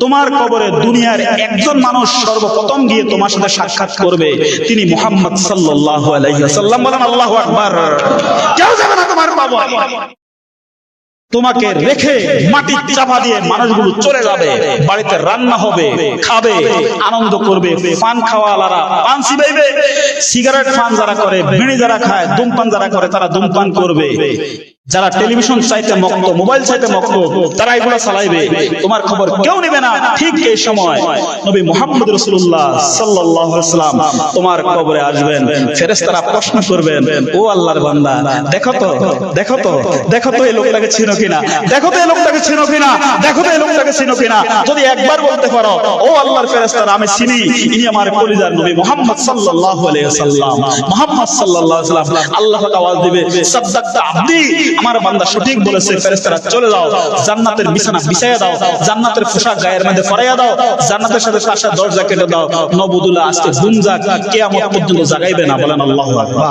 তোমার কবরে দুনিয়ার একজন মানুষ সর্বপ্রথম গিয়ে তোমার সাথে সাক্ষাৎ করবে, তিনি মুহাম্মদ সাল্লাল্লাহু আলাইহি ওয়াসাল্লাম। বলেন আল্লাহু আকবার। কেউ যাবে না তোমার কবরে। তোমাকে রেখে মাটির চাপা দিয়ে মানুষগুলো চলে যাবে, বাড়িতে রান্না হবে, খাবে, আনন্দ করবে। পান খাওয়ালারা পান চিবাইবে, সিগারেট পান যারা করে, বিড়ি যারা খায়, ধূমপান যারা করে তারা ধূমপান করবে, যারা টেলিভিশন চাইতে মক্ত, মোবাইল চাইতে মক্ত, তারা এগুলো চালাইবে। তোমার খবর কেউ নেবে না। ঠিক এই সময় নবী মুহাম্মদ রাসূলুল্লাহ সাল্লাল্লাহু আলাইহি ওয়াসাল্লাম তোমার কবরে আসবেন। ফেরেশতারা প্রশ্ন করবেন, ও আল্লাহর বান্দা, দেখো তো দেখো তো দেখো তো এই লোকটাকে চিনো কিনা, দেখো তো এই লোকটাকে চিনো কিনা, দেখো তো এই লোকটাকে চিনো কিনা। যদি একবার বলতে পারো, ও আল্লাহর ফেরেশতারা আমি চিনি, ইনি আমার কলিজার নবী মুহাম্মদ সাল্লাল্লাহু আলাইহি ওয়াসাল্লাম, মুহাম্মদ সাল্লাল্লাহু আলাইহি ওয়াসাল্লাম। আল্লাহ আওয়াজ দিবে, সাদ্দাকতা আব্দি, আমার বান্দা সঠিক বলেছে। ফেরেশতারা চলে যাও, জান্নাতের বিছানা বিছায়া দাও, জান্নাতের পোশাক গায়ের মধ্যে পরাইয়া দাও, জান্নাতের সাথে পাশা দরজা কেটে দাও, নবুদুল্লাহ আজকে ঘুম যাক, কিয়ামত পর্যন্ত জাগাইবে না। বলেন আল্লাহু আকবার।